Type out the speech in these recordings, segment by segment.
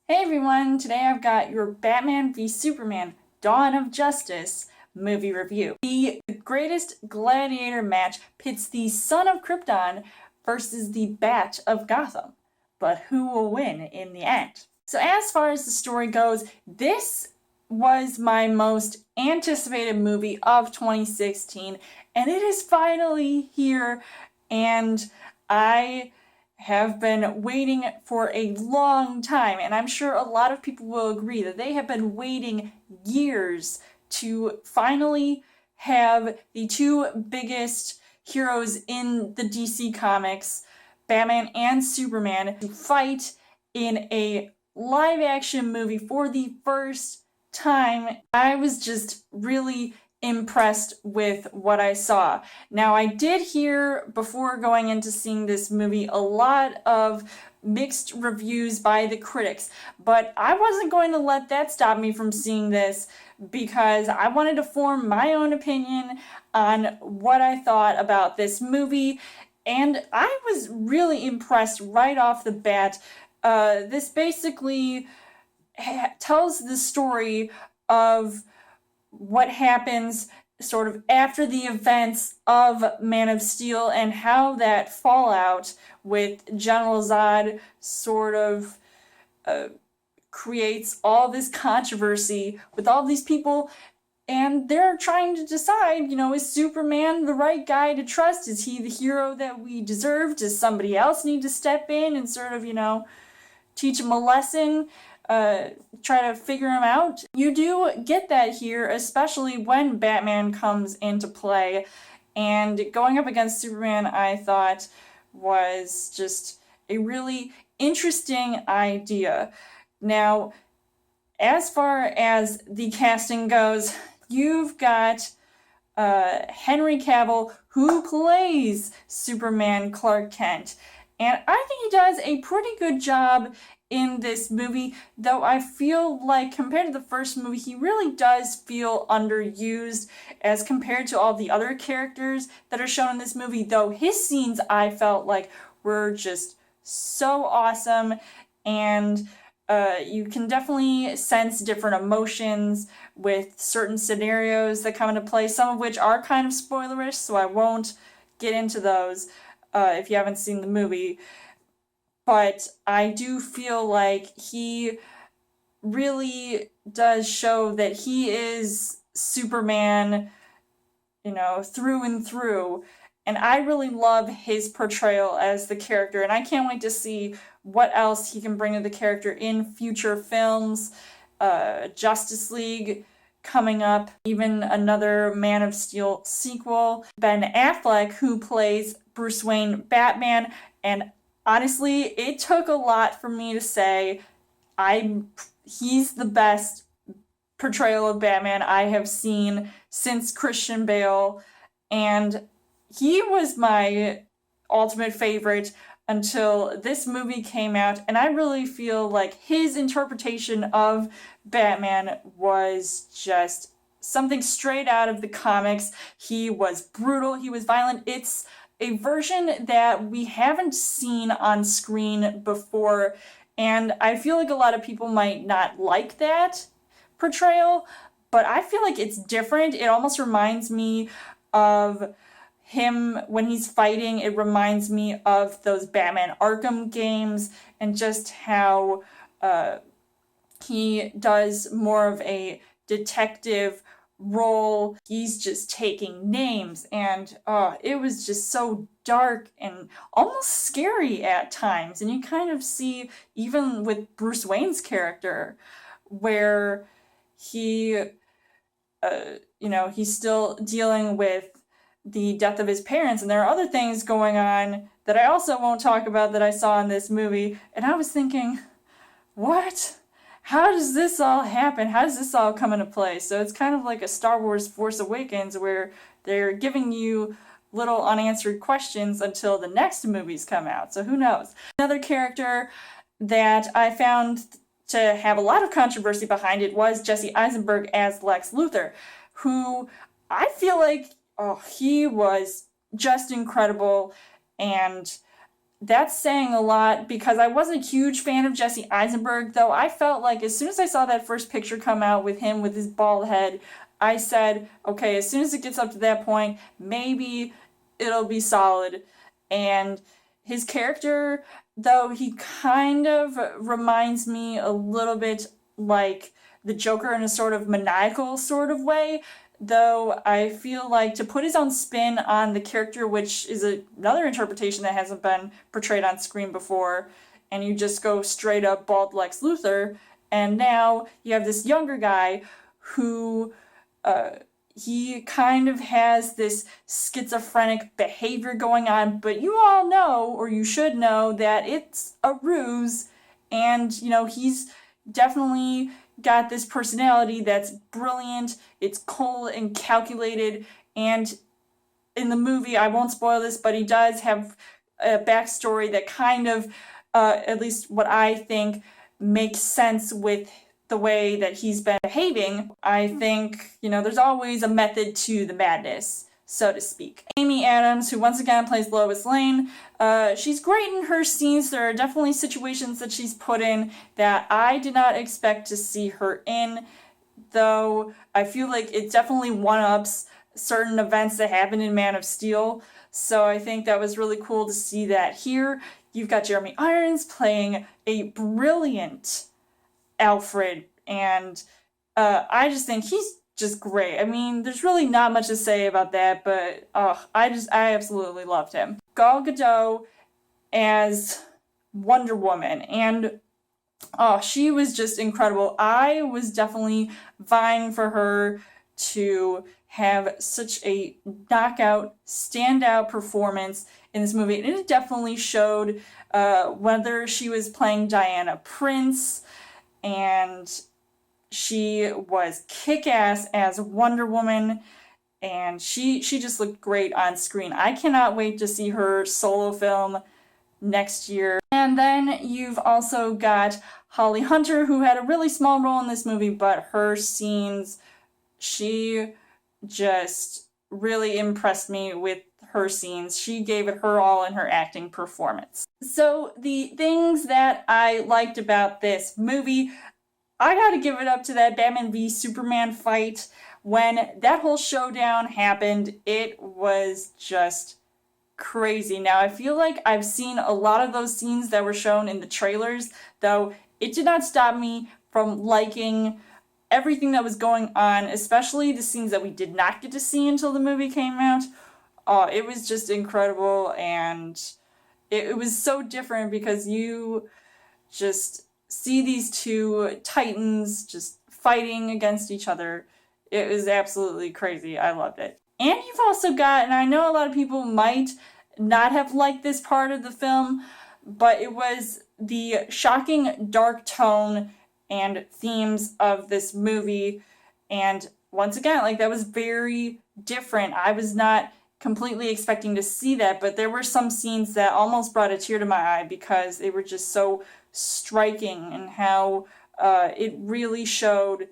Hey everyone, today I've got your Batman v Superman Dawn of Justice movie review. The greatest gladiator match pits the Son of Krypton versus the Bat of Gotham. But who will win in the end? So as far as the story goes, this was my most anticipated movie of 2016, and it is finally here, and I have been waiting for a long time, and I'm sure a lot of people will agree that they have been waiting years to finally have the two biggest heroes in the DC Comics, Batman and Superman, to fight in a live action movie for the first time. I was just really impressed with what I saw. Now, I did hear before going into seeing this movie a lot of mixed reviews by the critics, but I wasn't going to let that stop me from seeing this because I wanted to form my own opinion on what I thought about this movie, and I was really impressed right off the bat. This basically tells the story of what happens sort of after the events of Man of Steel and how that fallout with General Zod sort of creates all this controversy with all these people, and they're trying to decide, is Superman the right guy to trust? Is he the hero that we deserve? Does somebody else need to step in and sort of, teach him a lesson? Try to figure him out. You do get that here, especially when Batman comes into play. And going up against Superman, I thought, was just a really interesting idea. Now, as far as the casting goes, you've got Henry Cavill, who plays Superman Clark Kent. And I think he does a pretty good job in this movie, though I feel like compared to the first movie, he really does feel underused as compared to all the other characters that are shown in this movie, though his scenes I felt like were just so awesome, and you can definitely sense different emotions with certain scenarios that come into play, some of which are kind of spoilerish, so I won't get into those if you haven't seen the movie. But I do feel like he really does show that he is Superman, through and through. And I really love his portrayal as the character, and I can't wait to see what else he can bring to the character in future films. Justice League coming up, even another Man of Steel sequel. Ben Affleck, who plays Bruce Wayne Batman, and honestly, it took a lot for me to say he's the best portrayal of Batman I have seen since Christian Bale, and he was my ultimate favorite until this movie came out, and I really feel like his interpretation of Batman was just something straight out of the comics. He was brutal, he was violent. It's a version that we haven't seen on screen before, and I feel like a lot of people might not like that portrayal, but I feel like it's different. It almost reminds me of him when he's fighting. It reminds me of those Batman Arkham games, and just how he does more of a detective role. He's just taking names, and it was just so dark and almost scary at times. And you kind of see, even with Bruce Wayne's character, where he, he's still dealing with the death of his parents, and there are other things going on that I also won't talk about that I saw in this movie. And I was thinking, what? How does this all happen? How does this all come into play? So it's kind of like a Star Wars Force Awakens, where they're giving you little unanswered questions until the next movies come out. So who knows? Another character that I found to have a lot of controversy behind it was Jesse Eisenberg as Lex Luthor, who I feel like, he was just incredible. And that's saying a lot because I wasn't a huge fan of Jesse Eisenberg, though I felt like as soon as I saw that first picture come out with him with his bald head, I said, okay, as soon as it gets up to that point, maybe it'll be solid. And his character, though he kind of reminds me a little bit like the Joker in a sort of maniacal sort of way, though I feel like to put his own spin on the character, which is another interpretation that hasn't been portrayed on screen before, and you just go straight up bald Lex Luthor, and now you have this younger guy who he kind of has this schizophrenic behavior going on, but you all know, or you should know, that it's a ruse, and he's definitely got this personality that's brilliant, it's cold and calculated, and in the movie, I won't spoil this, but he does have a backstory that kind of, at least what I think, makes sense with the way that he's been behaving. I think, there's always a method to the madness, so to speak. Amy Adams, who once again plays Lois Lane, she's great in her scenes. There are definitely situations that she's put in that I did not expect to see her in, though I feel like it definitely one-ups certain events that happened in Man of Steel, so I think that was really cool to see that here. You've got Jeremy Irons playing a brilliant Alfred, and I just think he's just great. I mean, there's really not much to say about that, but I absolutely loved him. Gal Gadot as Wonder Woman, and she was just incredible. I was definitely vying for her to have such a knockout, standout performance in this movie, and it definitely showed whether she was playing Diana Prince, and she was kick-ass as Wonder Woman, and she just looked great on screen. I cannot wait to see her solo film next year. And then you've also got Holly Hunter, who had a really small role in this movie, but her scenes, she just really impressed me with her scenes. She gave it her all in her acting performance. So the things that I liked about this movie, I gotta give it up to that Batman v Superman fight. When that whole showdown happened, it was just crazy. Now, I feel like I've seen a lot of those scenes that were shown in the trailers, though it did not stop me from liking everything that was going on, especially the scenes that we did not get to see until the movie came out. It was just incredible, and it was so different because you just see these two titans just fighting against each other. It was absolutely crazy. I loved it. And you've also got, and I know a lot of people might not have liked this part of the film, but it was the shocking dark tone and themes of this movie. And once again, that was very different. I was not completely expecting to see that, but there were some scenes that almost brought a tear to my eye because they were just so striking, and how it really showed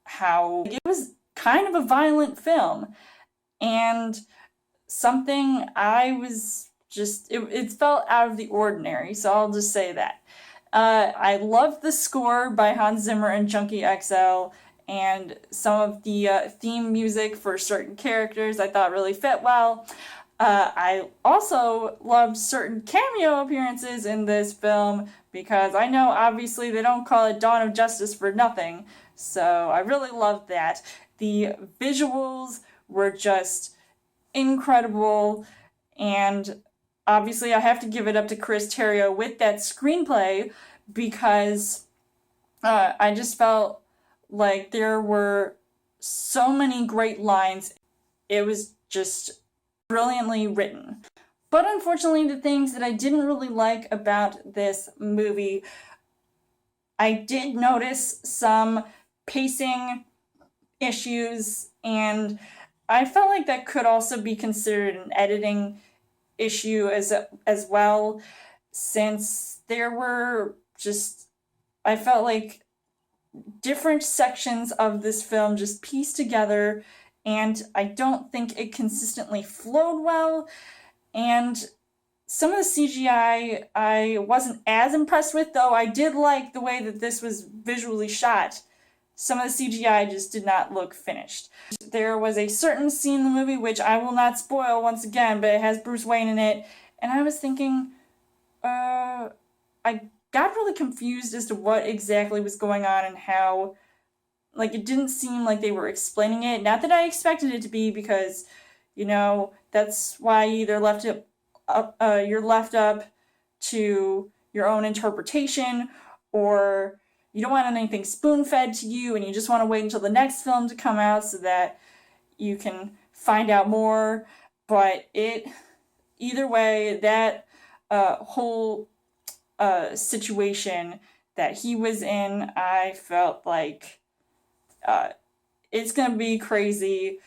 how it was kind of a violent film, and something I was just, it felt out of the ordinary, so I'll just say that. I loved the score by Hans Zimmer and Junkie XL, and some of the theme music for certain characters I thought really fit well. I also loved certain cameo appearances in this film, because I know obviously they don't call it Dawn of Justice for nothing, so I really loved that. The visuals were just incredible, and obviously I have to give it up to Chris Terrio with that screenplay, because I just felt like there were so many great lines. It was just brilliantly written. But unfortunately, the things that I didn't really like about this movie, I did notice some pacing issues, and I felt like that could also be considered an editing issue as well, since there were just, I felt like different sections of this film just pieced together, and I don't think it consistently flowed well, and some of the CGI I wasn't as impressed with, though I did like the way that this was visually shot. Some of the CGI just did not look finished. There was a certain scene in the movie, which I will not spoil once again, but it has Bruce Wayne in it, and I was thinking, I got really confused as to what exactly was going on and how, like, it didn't seem like they were explaining it. Not that I expected it to be, because, you know, that's why you're left up to your own interpretation, or you don't want anything spoon-fed to you and you just want to wait until the next film to come out so that you can find out more. But either way, that whole situation that he was in, I felt like it's gonna be crazy.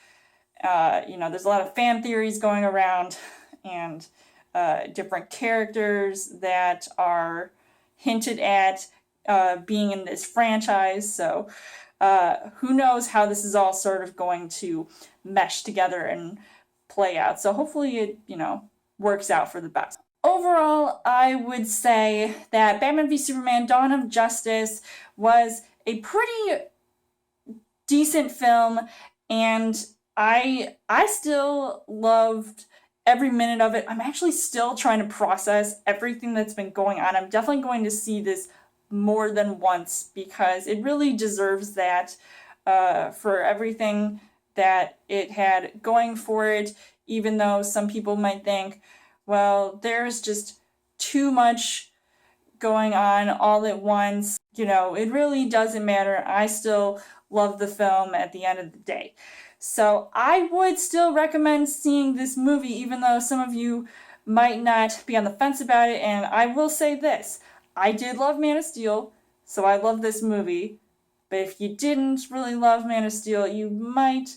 There's a lot of fan theories going around, and different characters that are hinted at being in this franchise. So who knows how this is all sort of going to mesh together and play out. So hopefully it, works out for the best. Overall, I would say that Batman v Superman: Dawn of Justice was a pretty decent film, and I still loved every minute of it. I'm actually still trying to process everything that's been going on. I'm definitely going to see this more than once because it really deserves that for everything that it had going for it, even though some people might think, well, there's just too much going on all at once. It really doesn't matter. I still love the film at the end of the day. So I would still recommend seeing this movie, even though some of you might not be on the fence about it. And I will say this, I did love Man of Steel, so I love this movie. But if you didn't really love Man of Steel, you might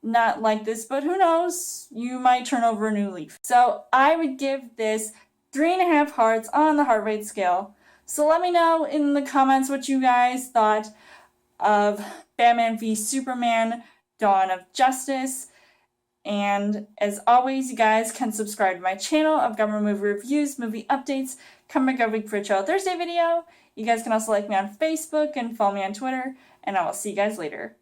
not like this, but who knows? You might turn over a new leaf. So I would give this 3.5 hearts on the heart rate scale. So let me know in the comments what you guys thought of Batman v Superman: Dawn of Justice. And as always, you guys can subscribe to my channel. I've got more movie reviews, movie updates coming back every week for a Chill Thursday video. You guys can also like me on Facebook and follow me on Twitter, and I will see you guys later.